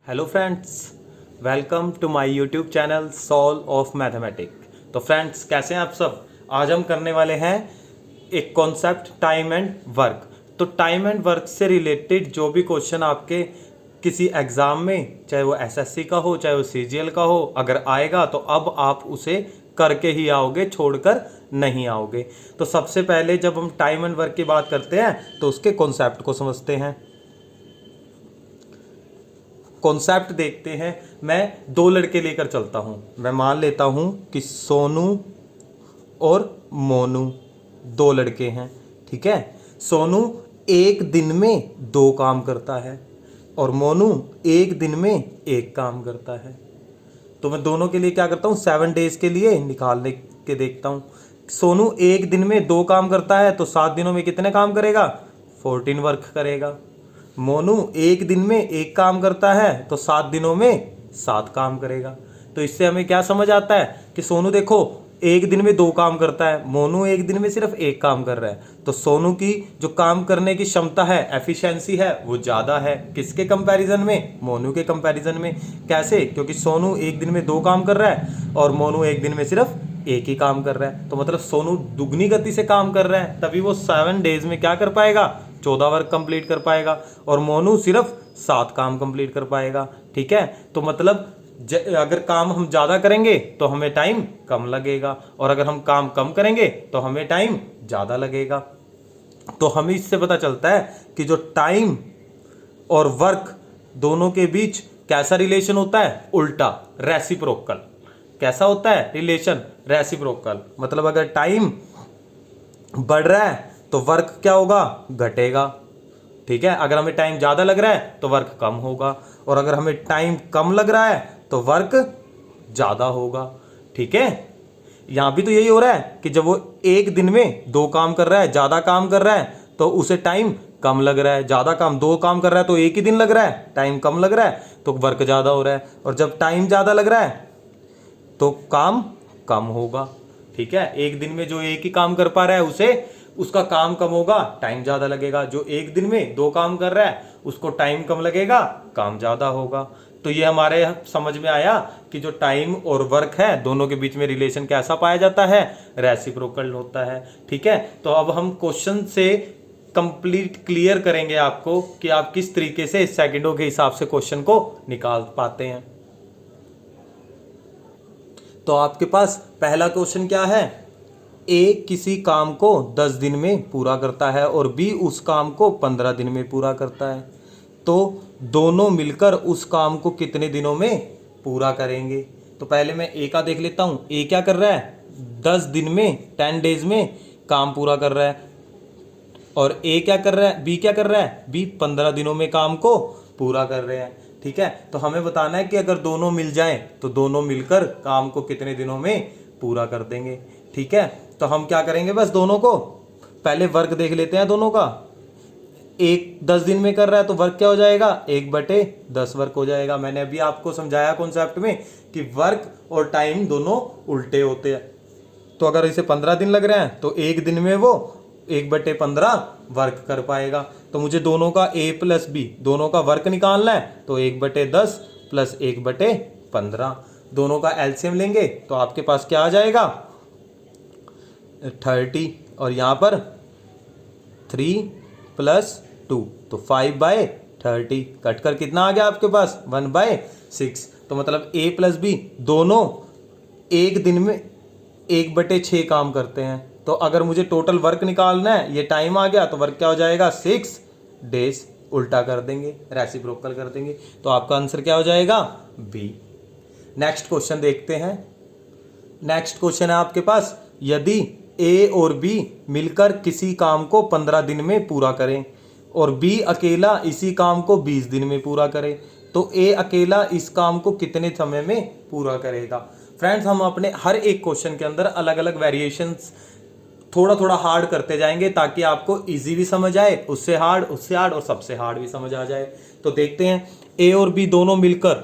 Hello friends, welcome to my YouTube channel solve of mathematic. तो friends, कैसे हैं आप सब। आज हम करने वाले हैं एक कॉन्सेप्ट टाइम एंड वर्क। तो टाइम एंड वर्क से रिलेटेड जो भी क्वेश्चन आपके किसी एग्ज़ाम में, चाहे वो एसएससी का हो चाहे वो सीजीएल का हो, अगर आएगा तो अब आप उसे करके ही आओगे, छोड़कर नहीं आओगे। तो सबसे पहले जब हम टाइम एंड वर्क की बात करते हैं तो उसके कॉन्सेप्ट को समझते हैं। कॉन्सेप्ट देखते हैं। मैं दो लड़के लेकर चलता हूं। मैं मान लेता हूं कि सोनू और मोनू दो लड़के हैं। ठीक है। सोनू एक दिन में दो काम करता है और मोनू एक दिन में एक काम करता है। तो मैं दोनों के लिए क्या करता हूं, 7 डेज के लिए निकालने के देखता हूं। सोनू एक दिन में दो काम करता है तो 7 दिनों में कितने काम करेगा, 14 वर्क करेगा। मोनू एक दिन में एक काम करता है तो 7 दिनों में 7 काम करेगा। तो इससे हमें क्या समझ आता है कि सोनू देखो एक दिन में दो काम करता है, मोनू एक दिन में सिर्फ एक काम कर रहा है। तो सोनू की जो काम करने की क्षमता है, एफिशिएंसी है, वो ज़्यादा है किसके कंपैरिजन में, मोनू के कंपैरिजन में। कैसे? क्योंकि सोनू एक दिन में दो काम कर रहा है और मोनू एक दिन में सिर्फ एक ही काम कर रहा है। तो मतलब सोनू दुगनी गति से काम कर रहा है, तभी वो 7 डेज में क्या कर पाएगा, 14 वर्क कंप्लीट कर पाएगा। और मोनू सिर्फ 7 काम कंप्लीट कर पाएगा। ठीक है। तो मतलब अगर काम हम ज़्यादा करेंगे तो हमें टाइम कम लगेगा और अगर हम काम कम करेंगे तो हमें टाइम ज़्यादा लगेगा। तो हमें इससे पता चलता है कि जो टाइम और वर्क दोनों के बीच कैसा रिलेशन होता है, उल्टा, रेसिप्रोकल। कैसा होता है रिलेशन, रेसिप्रोकल। मतलब अगर टाइम बढ़ रहा है तो वर्क क्या होगा, घटेगा। ठीक है। अगर हमें टाइम ज़्यादा लग रहा है तो वर्क कम होगा और अगर हमें टाइम कम लग रहा है तो वर्क ज़्यादा होगा। ठीक है। यहाँ भी तो यही हो रहा है कि जब वो एक दिन में दो काम कर रहा है, ज़्यादा काम कर रहा है, तो उसे टाइम कम लग रहा है। ज़्यादा काम, दो काम कर रहा है तो एक ही दिन लग रहा है, टाइम कम लग रहा है तो वर्क ज़्यादा हो रहा है। और जब टाइम ज़्यादा लग रहा है तो काम कम होगा। ठीक है। एक दिन में जो एक ही काम कर पा रहा है उसे उसका काम कम होगा, टाइम ज़्यादा लगेगा। जो एक दिन में दो काम कर रहा है उसको टाइम कम लगेगा, काम ज़्यादा होगा। तो ये हमारे समझ में आया कि जो टाइम और वर्क है दोनों के बीच में रिलेशन कैसा पाया जाता है, रेसिप्रोकल होता है। ठीक है। तो अब हम क्वेश्चन से कंप्लीट क्लियर करेंगे आपको कि आप किस तरीके से सेकंडों के हिसाब से क्वेश्चन को निकाल पाते हैं। तो आपके पास पहला क्वेश्चन क्या है, ए किसी काम को 10 दिन में पूरा करता है और बी उस काम को 15 दिन में पूरा करता है। तो दोनों मिलकर उस काम को कितने दिनों में पूरा करेंगे। तो पहले मैं ए का देख लेता हूँ। ए क्या कर रहा है, 10 दिन में, 10 डेज में काम पूरा कर रहा है। और ए क्या कर रहा है, बी क्या कर रहा है, बी 15 दिनों में काम को पूरा कर रहे हैं। ठीक है। तो हमें बताना है कि अगर दोनों मिल जाएं तो दोनों मिलकर काम को कितने दिनों में पूरा कर देंगे। ठीक है। तो हम क्या करेंगे, बस दोनों को पहले वर्क देख लेते हैं दोनों का। एक 10 दिन में कर रहा है तो वर्क क्या हो जाएगा, 1/10 वर्क हो जाएगा। मैंने अभी आपको समझाया कॉन्सेप्ट में कि वर्क और टाइम दोनों उल्टे होते हैं। तो अगर इसे 15 दिन लग रहे हैं तो एक दिन में वो 1/15 वर्क कर पाएगा। तो मुझे दोनों का a प्लस बी दोनों का वर्क निकालना है। तो 1/10 प्लस 1/15 दोनों का एलसीएम लेंगे तो आपके पास क्या आ जाएगा, 30। और यहाँ पर 3 + 2 तो 5/30 कट कर कितना आ गया आपके पास, 1/6। तो मतलब a प्लस बी दोनों एक दिन में 1/6 काम करते हैं। तो अगर मुझे टोटल वर्क निकालना है, ये टाइम आ गया तो वर्क क्या हो जाएगा, 6 डेज। उल्टा कर देंगे, रेसिप्रोकल कर देंगे। तो आपका आंसर क्या हो जाएगा, बी। नेक्स्ट क्वेश्चन देखते हैं। नेक्स्ट क्वेश्चन है आपके पास, यदि ए और बी मिलकर किसी काम को 15 दिन में पूरा करें और बी अकेला इसी काम को 20 दिन में पूरा करे, तो ए अकेला इस काम को कितने समय में पूरा करेगा। फ्रेंड्स, हम अपने हर एक क्वेश्चन के अंदर अलग अलग वेरिएशंस थोड़ा थोड़ा हार्ड करते जाएंगे ताकि आपको इजी भी समझ आए, उससे हार्ड और सबसे हार्ड भी समझ आ जाए। तो देखते हैं, ए और बी दोनों मिलकर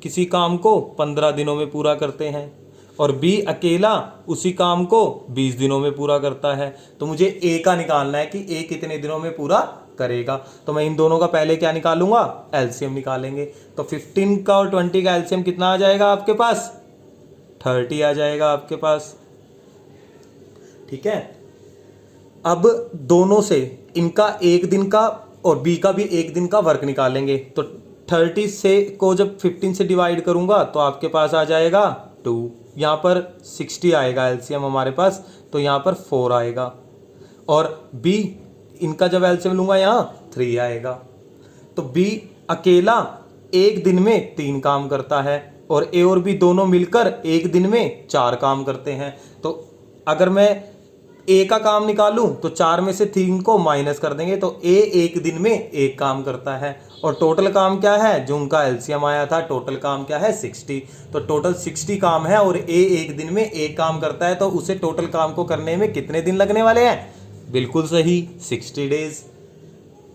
किसी काम को 15 दिनों में पूरा करते हैं और बी अकेला उसी काम को 20 दिनों में पूरा करता है। तो मुझे ए का निकालना है कि ए कितने दिनों में पूरा करेगा। तो मैं इन दोनों का पहले क्या निकालूंगा, एलसीएम निकालेंगे। तो 15 का और 20 का एलसीएम कितना आ जाएगा आपके पास, 30 आ जाएगा आपके पास। ठीक है, अब दोनों से इनका एक दिन का और बी का भी एक दिन का वर्क निकालेंगे। तो 30 से को जब 15 से डिवाइड करूंगा तो आपके पास आ जाएगा 2, यहाँ पर 60 आएगा एलसीएम हमारे पास, तो यहाँ पर 4 आएगा। और बी इनका जब एलसीएम लूंगा यहाँ 3 आएगा। तो बी अकेला एक दिन में 3 काम करता है और ए और बी दोनों मिलकर एक दिन में 4 काम करते हैं। तो अगर मैं ए का काम निकालूं तो 4 में से 3 को माइनस कर देंगे, तो ए एक दिन में 1 काम करता है। और टोटल काम क्या है, जो उनका एलसीएम आया था, टोटल काम क्या है 60। तो टोटल 60 काम है और ए एक दिन में 1 काम करता है, तो उसे टोटल काम को करने में कितने दिन लगने वाले हैं, बिल्कुल सही 60 डेज।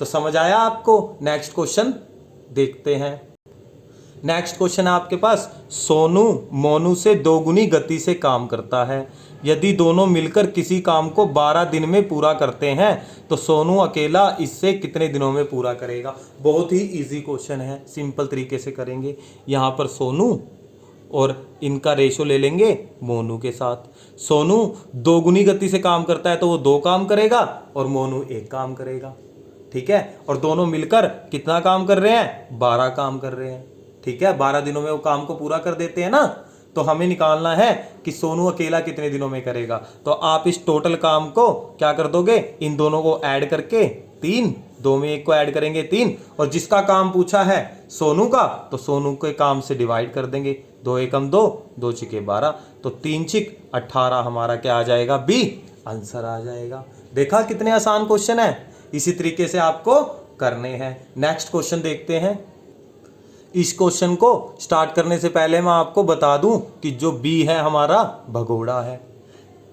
तो समझ आया आपको। नेक्स्ट क्वेश्चन देखते हैं। नेक्स्ट क्वेश्चन है आपके पास, सोनू मोनू से 2 गुनी गति से काम करता है। यदि दोनों मिलकर किसी काम को 12 दिन में पूरा करते हैं तो सोनू अकेला इससे कितने दिनों में पूरा करेगा। बहुत ही इजी क्वेश्चन है, सिंपल तरीके से करेंगे। यहाँ पर सोनू और इनका रेशो ले लेंगे मोनू के साथ। सोनू 2 गुनी गति से काम करता है तो वो 2 काम करेगा और मोनू 1 काम करेगा। ठीक है, और दोनों मिलकर कितना काम कर रहे हैं, 12 काम कर रहे हैं। ठीक है, 12 दिनों में वो काम को पूरा कर देते हैं ना। तो हमें निकालना है कि सोनू अकेला कितने दिनों में करेगा। तो आप इस टोटल काम को क्या कर दोगे, इन दोनों को ऐड करके 3, 2 में 1 को ऐड करेंगे 3, और जिसका काम पूछा है सोनू का तो सोनू के काम से डिवाइड कर देंगे। 2 एकम 2, 2 छिके 12, तो 3 छिक 18 हमारा क्या आ जाएगा, बी आंसर आ जाएगा। देखा कितने आसान क्वेश्चन है, इसी तरीके से आपको करने हैं। नेक्स्ट क्वेश्चन देखते हैं। इस क्वेश्चन को स्टार्ट करने से पहले मैं आपको बता दूं कि जो बी है हमारा भगोड़ा है।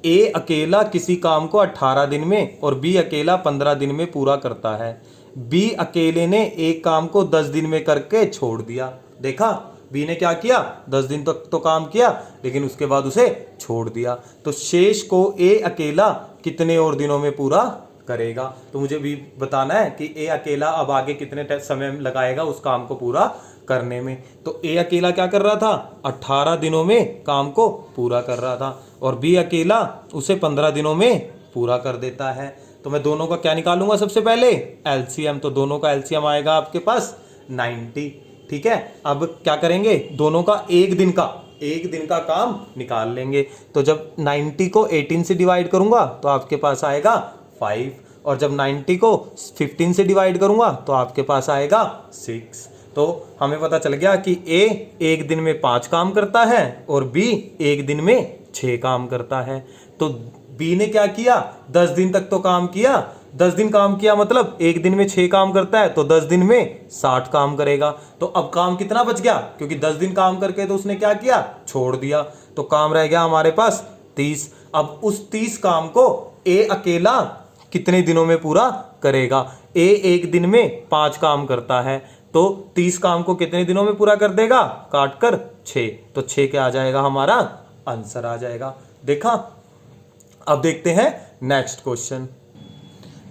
ए अकेला किसी काम को 18 दिन में और बी अकेला 15 दिन में पूरा करता है। बी अकेले ने एक काम को 10 दिन में करके छोड़ दिया। देखा, बी ने क्या किया, 10 दिन तक तो काम किया लेकिन उसके बाद उसे छोड़ दिया। तो शेष को ए अकेला कितने और दिनों में पूरा करेगा। तो मुझे भी बताना है कि ए अकेला अब आगे कितने समय लगाएगा उस काम को पूरा करने में। तो ए अकेला क्या कर रहा था, 18 दिनों में काम को पूरा कर रहा था और बी अकेला उसे 15 दिनों में पूरा कर देता है। तो मैं दोनों का क्या निकालूंगा, सबसे पहले एलसीएम। तो दोनों का एलसीएम आएगा आपके पास 90। ठीक है, अब क्या करेंगे, दोनों का एक दिन का काम निकाल लेंगे। तो जब 90 को 18 से डिवाइड करूंगा तो आपके पास आएगा 5, और जब 90 को 15 से डिवाइड करूंगा तो आपके पास आएगा 6। तो हमें पता चल गया कि ए एक दिन में 5 काम करता है और बी एक दिन में 6 काम करता है। तो बी ने क्या किया, 10 दिन तक तो काम किया। 10 दिन काम किया मतलब एक दिन में 6 काम करता है, तो 10 दिन में 60 काम करेगा। तो अब काम कितना बच गया, क्योंकि 10 दिन काम करके तो उसने क्या किया, छोड़ दिया। तो काम रह गया हमारे पास 30। अब उस 30 काम को ए अकेला कितने दिनों में पूरा करेगा। ए एक दिन में 5 काम करता है, तो 30 काम को कितने दिनों में पूरा कर देगा, काट कर 6। तो 6 क्या आ जाएगा, हमारा आंसर आ जाएगा। देखा। अब देखते हैं नेक्स्ट क्वेश्चन।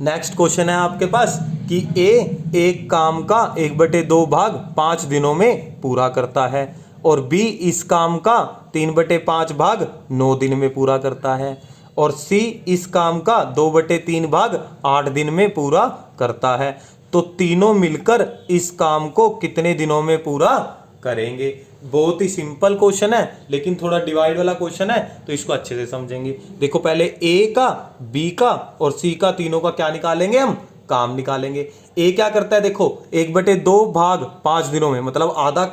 नेक्स्ट क्वेश्चन है आपके पास कि ए एक काम का 1/2 भाग 5 दिनों में पूरा करता है और बी इस काम का 3/5 भाग 9 दिन में पूरा करता है और सी इस काम का 2/3 भाग 8 दिन में पूरा करता है। तो तीनों मिलकर इस काम को कितने दिनों में पूरा करेंगे। बहुत ही सिंपल क्वेश्चन है, लेकिन थोड़ा डिवाइड वाला क्वेश्चन है, तो इसको अच्छे से समझेंगे। देखो, पहले ए का, बी का और सी का, तीनों का क्या निकालेंगे, हम काम निकालेंगे। ए क्या करता है, देखो 1/2 भाग 5 दिनों में, मतलब आधा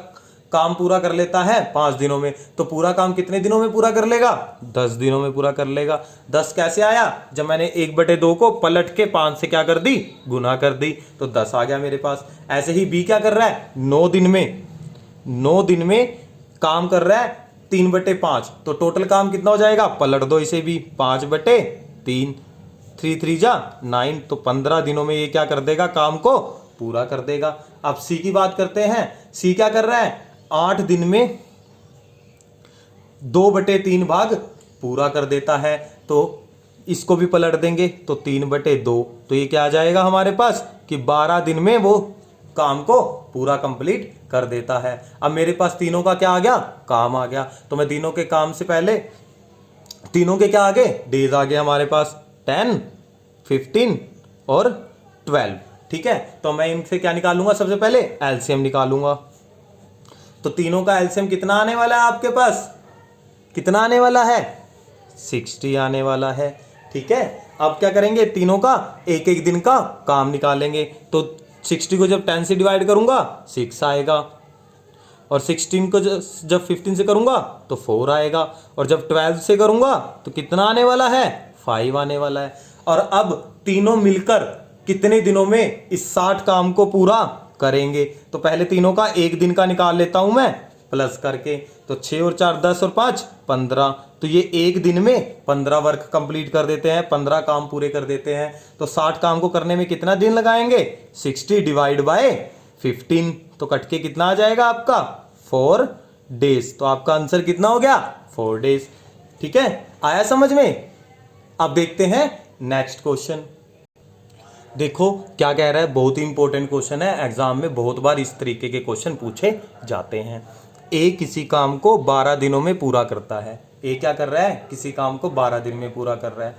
काम पूरा कर लेता है 5 दिनों में। तो पूरा काम कितने दिनों में पूरा कर लेगा, 10 दिनों में पूरा कर लेगा। 10 कैसे आया, जब मैंने 1/2 को पलट के 5 से क्या कर दी, गुना कर दी, तो 10 आ गया मेरे पास। ऐसे ही बी क्या कर रहा है, 9 दिन में काम कर रहा है 3/5। तो टोटल काम कितना हो जाएगा, पलट दो इसे भी, 5/3, 3 3 जा 9, तो 15 दिनों में ये क्या कर देगा, काम को पूरा कर देगा। अब सी की बात करते हैं। सी क्या कर रहा है, 8 दिन में 2/3 भाग पूरा कर देता है। तो इसको भी पलट देंगे तो 3/2, तो ये क्या आ जाएगा हमारे पास कि 12 दिन में वो काम को पूरा कंप्लीट कर देता है। अब मेरे पास तीनों का क्या आ गया, काम आ गया। तो मैं तीनों के काम से पहले तीनों के क्या आ गए, डेज आ गए हमारे पास 10, 15 और 12। ठीक है, तो मैं इनसे क्या निकालूंगा, सबसे पहले एलसीएम निकालूंगा। तो तीनों का एलसीएम कितना आने वाला है आपके पास, कितना आने वाला है, 60 आने वाला है। ठीक है, अब क्या करेंगे, तीनों का एक एक दिन का काम निकालेंगे। तो 60 को जब 10 से डिवाइड करूंगा 6 आएगा, और 16 को जब 15 से करूंगा तो 4 आएगा, और जब 12 से करूंगा तो कितना आने वाला है, 5 आने वाला है। और अब तीनों मिलकर कितने दिनों में इस 60 काम को पूरा करेंगे, तो पहले तीनों का एक दिन का निकाल लेता हूं मैं प्लस करके। तो 6 और 4 10 और 5 15, तो ये एक दिन में 15 वर्क कंप्लीट कर देते हैं, 15 काम पूरे कर देते हैं। तो 60 काम को करने में कितना दिन लगाएंगे, 60 डिवाइड बाय 15, तो कट के कितना आ जाएगा आपका, 4 डेज। तो आपका आंसर कितना हो गया, 4 डेज। ठीक है, आया समझ में। अब देखते हैं नेक्स्ट क्वेश्चन। देखो क्या कह रहा है, बहुत ही इंपॉर्टेंट क्वेश्चन है, एग्जाम में बहुत बार इस तरीके के क्वेश्चन पूछे जाते हैं। ए किसी काम को 12 दिनों में पूरा करता है। ए क्या कर रहा है, किसी काम को 12 दिन में पूरा कर रहा है।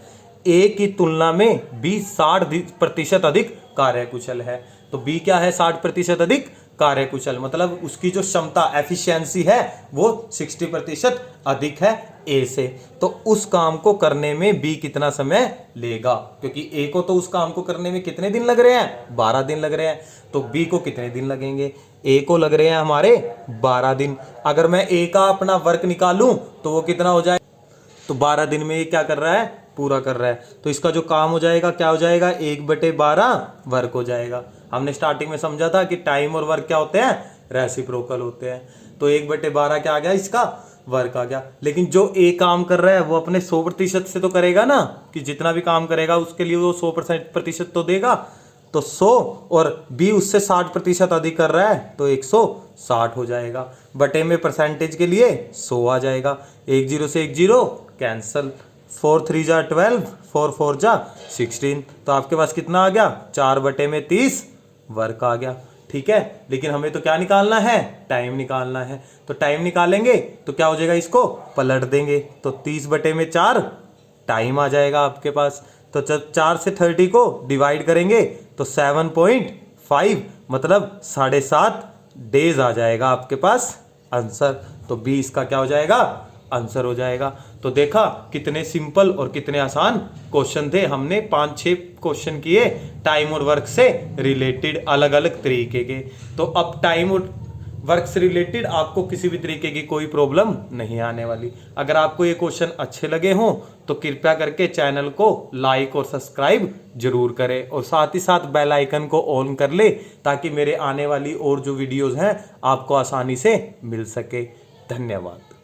ए की तुलना में बी 60% अधिक कार्यकुशल है। तो बी क्या है, 60% अधिक कार्यकुशल, मतलब उसकी जो क्षमता एफिशिएंसी है वो 60% अधिक है ए से। तो उस काम को करने में बी कितना समय लेगा, क्योंकि ए को तो उस काम को करने में कितने दिन लग रहे हैं, 12 दिन लग रहे हैं। तो बी को कितने दिन लगेंगे, ए को लग रहे हैं हमारे 12 दिन। अगर मैं ए का अपना वर्क निकालूं तो वो कितना हो जाए, तो 12 दिन में ये क्या कर रहा है, पूरा कर रहा है। तो इसका जो काम हो जाएगा क्या हो जाएगा, 1/12 वर्क हो जाएगा। हमने स्टार्टिंग में समझा था कि टाइम और वर्क क्या होते हैं, रेसिप्रोकल होते हैं। तो 1/12 क्या आ गया, इसका वर्क आ गया। लेकिन जो ए काम कर रहा है वो अपने 100% से तो करेगा ना, कि जितना भी काम करेगा उसके लिए वो 100% तो देगा। तो 100 और बी उससे 60% अधिक कर रहा है तो 160 हो जाएगा। बटे में परसेंटेज के लिए 100 आ जाएगा। 1 0 से 1 0 कैंसल, 4 3 जा 12, 4 4 जा 16। तो आपके पास कितना आ गया, 4/30 वर्क आ गया। ठीक है, लेकिन हमें तो क्या निकालना है, टाइम निकालना है। तो टाइम निकालेंगे तो क्या हो जाएगा, इसको पलट देंगे तो 30/4 टाइम आ जाएगा आपके पास। तो जब 4 से 30 को डिवाइड करेंगे तो 7.5 मतलब 7.5 डेज आ जाएगा आपके पास आंसर। तो बी इसका क्या हो जाएगा, आंसर हो जाएगा। तो देखा कितने सिंपल और कितने आसान क्वेश्चन थे। हमने 5-6 क्वेश्चन किए टाइम और वर्क से रिलेटेड अलग अलग तरीके के। तो अब टाइम और वर्क से रिलेटेड आपको किसी भी तरीके की कोई प्रॉब्लम नहीं आने वाली। अगर आपको ये क्वेश्चन अच्छे लगे हों तो कृपया करके चैनल को लाइक और सब्सक्राइब जरूर करें, और साथ ही साथ बेल आइकन को ऑन कर ले ताकि मेरे आने वाली और जो वीडियोस हैं आपको आसानी से मिल सके। धन्यवाद।